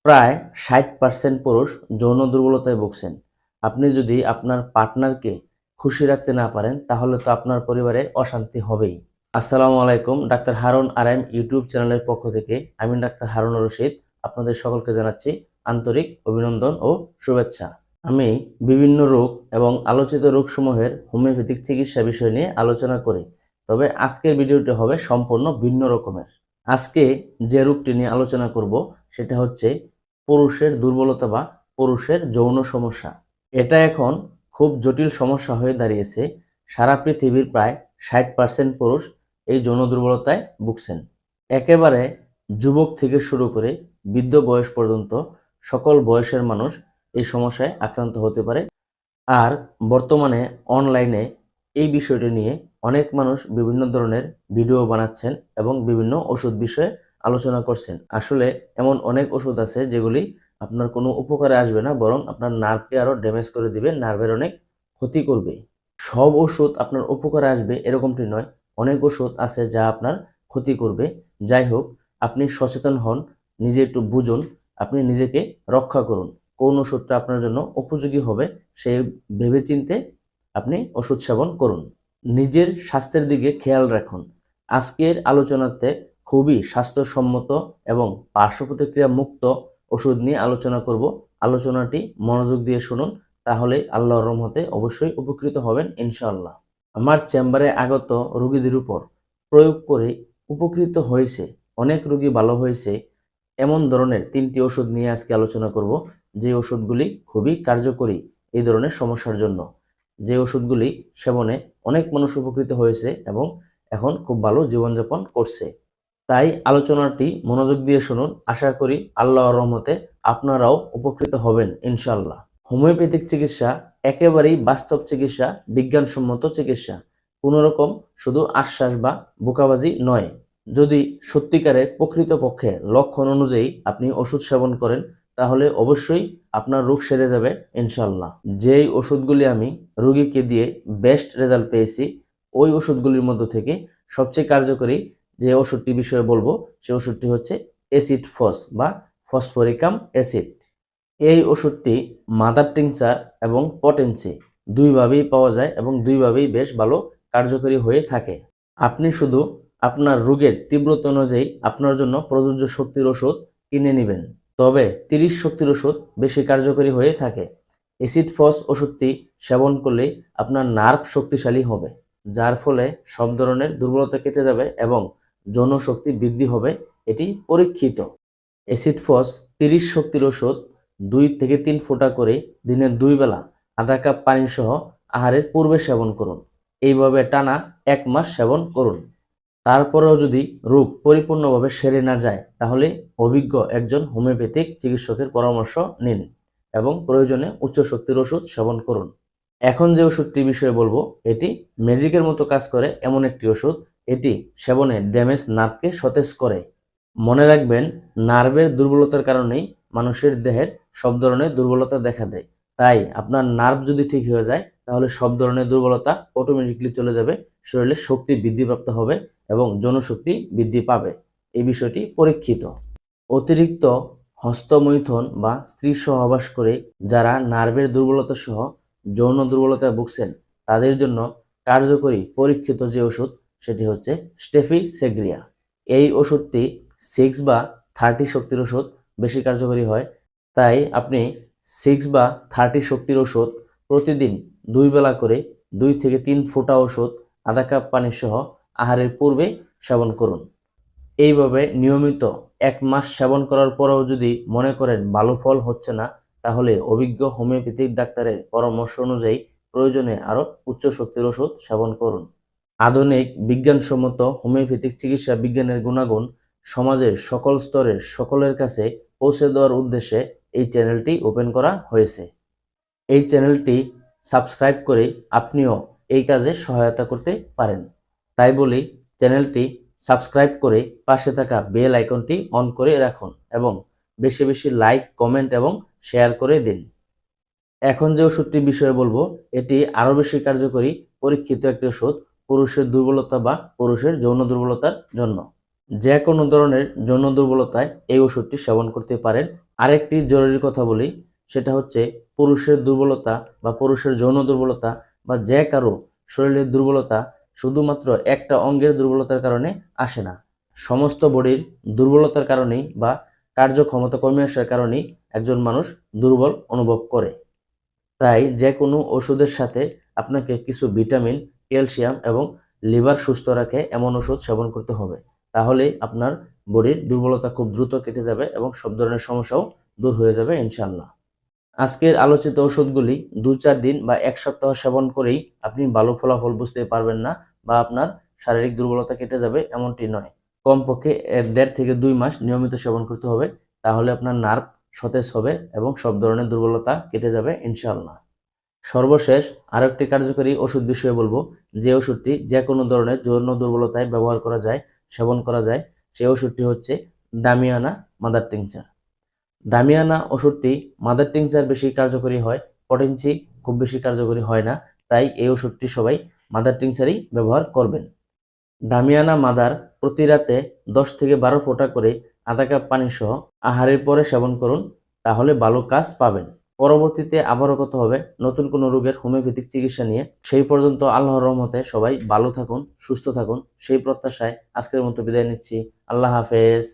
প্রায় ৬০% পুরুষ যৌন দুর্বলতায় ভুগছেন। আপনি যদি আপনার পার্টনারকে খুশি রাখতে না পারেন তাহলে তো আপনার পরিবারে অশান্তি হবেই। আসসালামু আলাইকুম। ডাক্তার হারুন আরএম ইউটিউব চ্যানেলের পক্ষ থেকে আমি ডাক্তার হারুন রশিদ আপনাদের সকলকে জানাচ্ছি আন্তরিক অভিনন্দন ও শুভেচ্ছা। আমি বিভিন্ন রোগ এবং আলোচিত রোগসমূহের হোমিওপ্যাথিক চিকিৎসা বিষয় নিয়ে আলোচনা করি। তবে আজকের ভিডিওটি হবে সম্পূর্ণ ভিন্ন রকমের। আজকে যে রোগটি নিয়ে আলোচনা করব সেটা হচ্ছে পুরুষের দুর্বলতা বা পুরুষের যৌন সমস্যা। এটা এখন খুব জটিল সমস্যা হয়ে দাঁড়িয়েছে। সারা পৃথিবীর প্রায় ৬০% পুরুষ এই যৌন দুর্বলতায় ভুগছেন। একেবারে যুবক থেকে শুরু করে বৃদ্ধ বয়স পর্যন্ত সকল বয়সের মানুষ এই সমস্যায় আক্রান্ত হতে পারে। আর বর্তমানে অনলাইনে এই বিষয়টি নিয়ে অনেক মানুষ বিভিন্ন ধরনের ভিডিও বানাচ্ছেন এবং বিভিন্ন ওষুধ বিষয়ে আলোচনা করছেন। আসলে এমন অনেক ওষুধ আছে যেগুলি আপনার কোনো উপকারে আসবে না, বরং আপনার নার্ভকে আরও ড্যামেজ করে দিবে, নার্ভের অনেক ক্ষতি করবে। সব ওষুধ আপনার উপকারে আসবে এরকমটি নয়, অনেক ওষুধ আছে যা আপনার ক্ষতি করবে। যাই হোক, আপনি সচেতন হন, নিজে একটু বুঝুন, আপনি নিজেকে রক্ষা করুন। কোন ওষুধটা আপনার জন্য উপযোগী হবে সেই ভেবেচিন্তে আপনি ওষুধ সেবন করুন। নিজের স্বাস্থ্যের দিকে খেয়াল রাখুন। আজকের আলোচনাতে খুবই স্বাস্থ্যসম্মত এবং পার্শ্ব প্রতিক্রিয়া মুক্ত ওষুধ নিয়ে আলোচনা করব। আলোচনাটি মনোযোগ দিয়ে শুনুন, তাহলে আল্লাহর রহমতে অবশ্যই উপকৃত হবেন ইনশাআল্লাহ। আমার চেম্বারে আগত রোগীদের উপর প্রয়োগ করে উপকৃত হয়েছে, অনেক রোগী ভালো হয়েছে, এমন ধরনের 3টি ওষুধ নিয়ে আজকে আলোচনা করব, যে ওষুধগুলি খুবই কার্যকরী এই ধরনের সমস্যার জন্য। যে ওষুধগুলি সেবনে অনেক মানুষ উপকৃত হয়েছে এবং এখন খুব ভালো জীবনযাপন করছে। তাই আলোচনাটি মনোযোগ দিয়ে শুনুন, আশা করি আল্লাহর রহমতে আপনারাও উপকৃত হবেন ইনশাআল্লাহ। হোমিওপ্যাথিক চিকিৎসা একেবারেই বাস্তব চিকিৎসা, বিজ্ঞানসম্মত চিকিৎসা, কোনোরকম শুধু আশ্বাস বা বোকাবাজি নয়। যদি সত্যিকারের প্রকৃতপক্ষে লক্ষণ অনুযায়ী আপনি ওষুধ সেবন করেন তাহলে অবশ্যই আপনার রোগ সেরে যাবে ইনশাআল্লাহ। যেই ওষুধগুলি আমি রোগীকে দিয়ে বেস্ট রেজাল্ট পেয়েছি, ওই ওষুধগুলির মধ্য থেকে সবচেয়ে কার্যকরী যে ওষুধটি বিষয়ে বলবো সেই ওষুধটি হচ্ছে অ্যাসিড ফস বা ফসফরিকাম অ্যাসিড। এই ওষুধটি মাদার টিংচার এবং পটেন্সি দুইভাবেই পাওয়া যায় এবং দুইভাবেই বেশ ভালো কার্যকরী হয়ে থাকে। আপনি শুধু আপনার রোগের তীব্রতা অনুযায়ী আপনার জন্য প্রযোজ্য শক্তির ওষুধ কিনে নেবেন, তবে 30 শক্তির ওষুধ বেশি কার্যকরী হয়ে থাকে। অ্যাসিড ফস ওষুধটি সেবন করলে আপনার নার্ভ শক্তিশালী হবে, যার ফলে সব ধরনের দুর্বলতা কেটে যাবে এবং যৌন শক্তি বৃদ্ধি হবে, এটি পরীক্ষিত। অ্যাসিড ফস 30 শক্তির ওষুধ 2 থেকে 3 ফোঁটা করে দিনে 2 বেলা আধা কাপ পানি সহ আহারের পূর্বে সেবন করুন। এইভাবে টানা 1 মাস সেবন করুন। তারপরেও যদি রোগ পরিপূর্ণভাবে সেরে না যায় তাহলে অভিজ্ঞ একজন হোমিওপ্যাথিক চিকিৎসকের পরামর্শ নিন এবং প্রয়োজনে উচ্চ শক্তির ওষুধ সেবন করুন। এখন যে ওষুধটি বিষয়ে বলবো এটি ম্যাজিকের মতো কাজ করে এমন একটি ওষুধ। এটি সেবনে ড্যামেজ নার্ভকে সতেজ করে। মনে রাখবেন, নার্ভের দুর্বলতার কারণেই মানুষের দেহের সব ধরনের দুর্বলতা দেখা দেয়। তাই আপনার নার্ভ যদি ঠিক হয়ে যায় তাহলে সব ধরনের দুর্বলতা অটোমেটিকলি চলে যাবে, শরীরে শক্তি বৃদ্ধিপ্রাপ্ত হবে এবং যৌনশক্তি বৃদ্ধি পাবে। এই বিষয়টি পরীক্ষিত। অতিরিক্ত হস্তমৈথুন বা স্ত্রী সহবাস করে যারা নার্ভের দুর্বলতা সহ যৌন দুর্বলতায় ভুগছেন তাদের জন্য কার্যকরী পরীক্ষিত যে ওষুধ সেটি হচ্ছে স্টেফিসেগ্রিয়া। এই ওষুধটি 6 বা 30 শক্তির ওষুধ বেশি কার্যকরী হয়। তাই আপনি 6 বা 30 শক্তির ওষুধ প্রতিদিন 2 বেলা করে 2 থেকে 3 ফোঁটা ওষুধ আধা কাপ পানি সহ আহারের পূর্বে সেবন করুন। এইভাবে নিয়মিত 1 মাস সেবন করার পরেও যদি মনে করেন ভালো ফল হচ্ছে না তাহলে অভিজ্ঞ হোমিওপ্যাথিক ডাক্তারের পরামর্শ অনুযায়ী প্রয়োজনে আরও উচ্চ শক্তির ওষুধ সেবন করুন। আধুনিক বিজ্ঞানসম্মত হোমিওপ্যাথিক চিকিৎসা বিজ্ঞানের গুণাগুণ সমাজের সকল স্তরের সকলের কাছে পৌঁছে দেওয়ার উদ্দেশ্যে এই চ্যানেলটি ওপেন করা হয়েছে। এই চ্যানেলটি সাবস্ক্রাইব করে আপনিও এই কাজে সহায়তা করতে পারেন। তাই বলি, চ্যানেলটি সাবস্ক্রাইব করে পাশে থাকা বেল আইকনটি অন করে রাখুন এবং বেশি বেশি লাইক, কমেন্ট এবং শেয়ার করে দিন। এখন যে ওষুধটির বিষয়ে বলবো এটি আরও বেশি কার্যকরী পরীক্ষিত একটি ওষুধ পুরুষের দুর্বলতা বা পুরুষের যৌন দুর্বলতার জন্য। যে কোনো ধরনের যৌন দুর্বলতায় এই ওষুধটি সেবন করতে পারেন। আরেকটি জরুরি কথা বলি, সেটা হচ্ছে পুরুষের দুর্বলতা বা পুরুষের যৌন দুর্বলতা বা যে কারো শরীরের দুর্বলতা শুধুমাত্র একটা অঙ্গের দুর্বলতার কারণে আসে না। সমস্ত বডির দুর্বলতার কারণেই বা কার্যক্ষমতা কমে আসার কারণেই একজন মানুষ দুর্বল অনুভব করে। তাই যে কোনো ওষুধের সাথে আপনাকে কিছু ভিটামিন, ক্যালসিয়াম এবং লিভার সুস্থ রাখে এমন ওষুধ সেবন করতে হবে। তাহলেই আপনার বডির দুর্বলতা খুব দ্রুত কেটে যাবে এবং সব ধরনের সমস্যাও দূর হয়ে যাবে ইনশাআল্লাহ। আজকের আলোচিত ওষুধগুলি ২-৪ দিন বা ১ সপ্তাহ সেবন করেই আপনি ভালো ফলাফল বুঝতে পারবেন না বা আপনার শারীরিক দুর্বলতা কেটে যাবে এমনটি নয়। কমপক্ষে ১.৫ থেকে ২ মাস নিয়মিত সেবন করতে হবে। তাহলে আপনার নার্ভ সতেজ হবে এবং সব ধরনের দুর্বলতা কেটে যাবে ইনশাআল্লাহ। সর্বশেষ আরেকটি কার্যকরী ওষুধ বিষয়ে বলবো, যে ওষুধটি যে কোনো ধরনের যৌন দুর্বলতায় ব্যবহার করা যায়, সেবন করা যায়, সেই ওষুধটি হচ্ছে ডামিয়ানা মাদার টিংচার। ডামিয়ানা ওষুধটি মাদার টিংচার বেশি কার্যকরী হয়, পটেনচি খুব বেশি কার্যকরী হয় না। তাই এই ওষুধটি সবাই মাদার টিংচারই ব্যবহার করবেন। ডামিয়ানা মাদার প্রতি রাতে ১০ থেকে ১২ ফোঁটা করে আধা কাপ পানি সহ আহারের পরে সেবন করুন, তাহলে ভালো কাজ পাবেন। পরবর্তীতে আবারও কথা হবে নতুন কোনো রোগের হোমিওপ্যাথিক চিকিৎসা নিয়ে। সেই পর্যন্ত আল্লাহর রহমতে সবাই ভালো থাকুন, সুস্থ থাকুন, সেই প্রত্যাশায় আজকের মতো বিদায় নিচ্ছি। আল্লাহ হাফেজ।